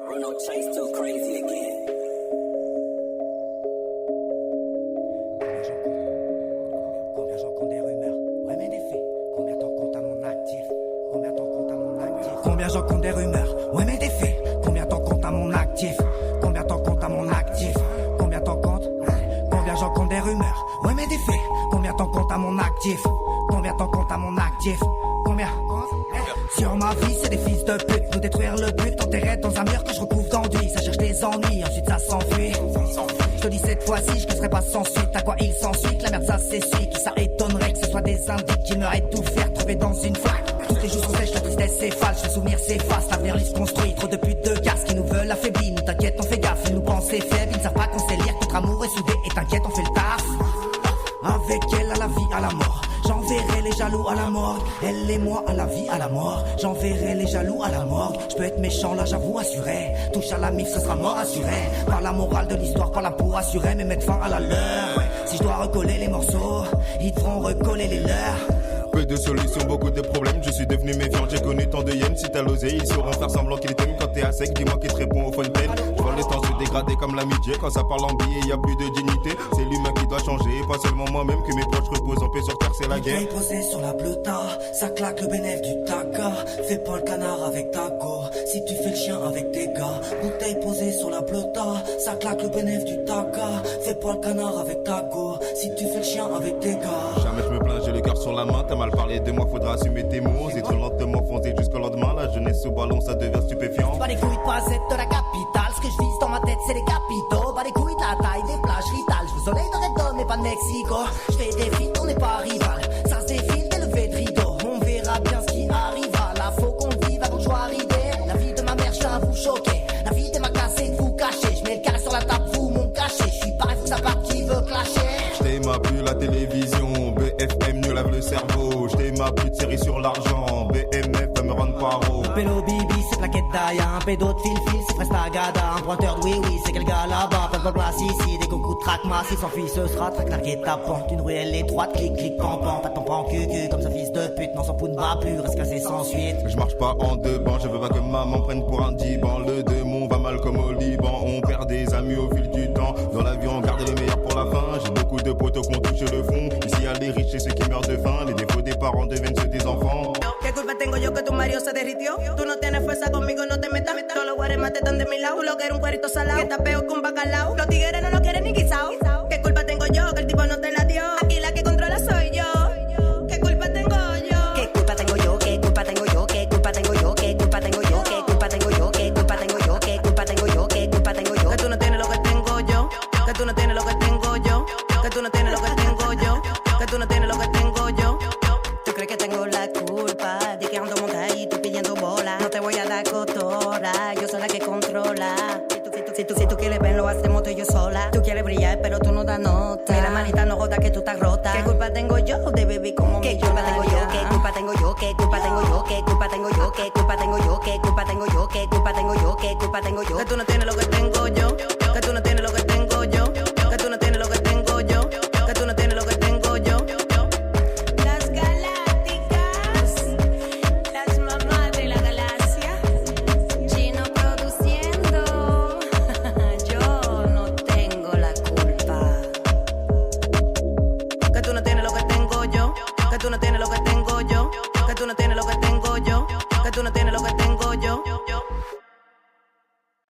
Bruno Chase too crazy again. Combien j'en compte des rumeurs, ouais mais des faits. Combien t'en comptes à mon actif? Combien t'en comptes à mon actif? Combien j'en compte des rumeurs, ouais mais des faits. Combien t'en comptes à mon actif? Combien t'en comptes à mon actif? Combien t'en comptes? Combien j'en compte des rumeurs, ouais mais des faits. Combien t'en comptes à mon actif? Combien t'en comptes à mon actif? Combien? Sur ma vie, c'est des fils de pute. Nous détruire le but, enterrer dans un mur que je recouvre d'enduit. Ça cherche des ennuis, ensuite ça s'enfuit. Je te dis cette fois-ci, je ne serai pas sans suite. À quoi il s'ensuit, que la merde ça s'essuie. Qui ça étonnerait que ce soit des indices qui meuraient tout faire trouver dans une flaque. Toutes les joues sont sèches, la tristesse s'efface. Les souvenirs s'effacent, l'avenir lisse construit. Trop de putes de gaz qui nous veulent affaiblir. Nous t'inquiète, on fait gaffe, ils nous pensent faibles. Ils ne savent pas qu'on sait lire, que notre amour est soudé. Et t'inquiète, on fait le taf. Avec elle à la vie, à la mort. J'enverrai les jaloux à la morgue. Elle et moi à la vie, à la mort. J'enverrai les jaloux à la morgue. Je peux être méchant là, j'avoue, assuré. Touche à la mif, ce sera mort assuré. Par la morale de l'histoire, pas là pour assurer, mais mettre fin à la leur. Si je dois recoller les morceaux, ils devront recoller les leurs. Peu de solutions, beaucoup de problèmes. Je suis devenu méfiant, j'ai connu tant de yens. Si t'as l'osé, ils sauront faire semblant qu'ils t'aiment. Quand t'es à sec, dis-moi qui te répond au fontaine. Je vois le temps se dégrader comme l'amitié. Quand ça parle en billets, y a plus de dignité. C'est l'humain qui doit changer, pas seulement moi-même. Que mes proches reposent en paix sur terre, c'est la guerre. Posé sur la bleuta, ça claque le bénéf du taca. Fais pas le canard avec ta go. Si tu fais le chien avec tes gars. Bouteille posée sur la bleuta, ça claque le bénéf du taca. Fais pas le canard avec ta go. Si tu fais le chien avec tes gars. Jamais je me plains, j'ai le cœur sur la main. T'as mal parlé de moi, faudra assumer tes mots. C'est trop lentement foncé jusqu'au lendemain. La jeunesse au ballon, ça devient stupéfiant. Pas les couilles de Croisette de la capitale. Ce que je vise dans ma tête, c'est les capitaux. Pas les couilles de la taille des plages vitales. Je vous soleil de Redon, mais pas de Mexico. Je fais des feats, on n'est pas rival. Ça se défile dès levé de rideau. On verra bien ce qui arriva. Là, faut qu'on vive avant que je sois arrivé. La vie de ma mère, je vous choquer. La vie de ma classe, c'est de vous cacher. Je mets le carré sur la table, vous mon cachet. Je suis pareil, faut que ça parte qui veut clasher. J't'ai ma plus la télévision. BFM nous lave le cerveau. J't'ai ma plus de série sur l'argent. BMF va me rendre paro. Pélo Bibi, c'est plaquette d'Aya. Un pédo de fil-fil, c'est Frestagada. Un pointeur de oui-oui, c'est quel gars là-bas. Pas de place ici, des coucous de traque-masse. Il s'enfuit, ce sera traque largué tapant. Une ruelle étroite, clic, campant. Pas de tampon cucu, comme ce fils de pute. Non, son pou ne va plus, reste cassé sans suite. Je marche pas en deux bancs, je veux pas que maman prenne pour un diban. Le démon va mal comme au Liban. On perd des amis au fil du temps. Dans l'avion, on garde le meilleur pour la fin. J'ai beaucoup de potos qu'on touche le fond. Ici, y'a les riches et ceux qui meurent de faim. Les défauts des parents deviennent ceux des enfants. ¿Qué culpa tengo yo que tu marido se derritió? Tú no tienes fuerza conmigo, no te metas. Todos los guaremas están de mi lado. Tú lo que eres un cuerito salado, que está peor que un bacalao. Los tigres no lo quieren ni guisao. ¿Qué culpa tengo yo que el tipo no te la dio? Aquí la que controla soy yo. ¿Qué culpa tengo yo? ¿Qué culpa tengo yo? ¿Qué culpa tengo yo? ¿Qué culpa tengo yo? ¿Qué culpa tengo yo? ¿Qué culpa tengo yo? ¿Qué culpa tengo yo? ¿Qué culpa tengo yo? ¿Qué culpa tengo yo? Que tú no tienes lo que tengo yo. Que tú no tienes lo que tengo yo. Que tú no tienes lo que tengo yo. Que tú no tienes lo que tengo yo. ¿Tú crees que tengo la culpa de que ando montada y tú pidiendo bola? No te voy a dar cotora, yo soy la que controla. Si tú quieres verlo, hacemos tú y yo sola. Tú quieres brillar, pero tú no das nota. Mira, manita, no jodas que tú estás rota. ¿Qué culpa tengo yo de vivir como ¿Qué culpa tengo yo? ¿Qué culpa tengo yo? ¿Qué culpa tengo yo? ¿Qué culpa tengo yo? ¿Qué culpa tengo yo? ¿Qué culpa tengo yo? ¿Qué culpa tengo yo? ¿Qué culpa tengo yo? Que tú no tienes lo que tengo yo. Que tú no tienes lo que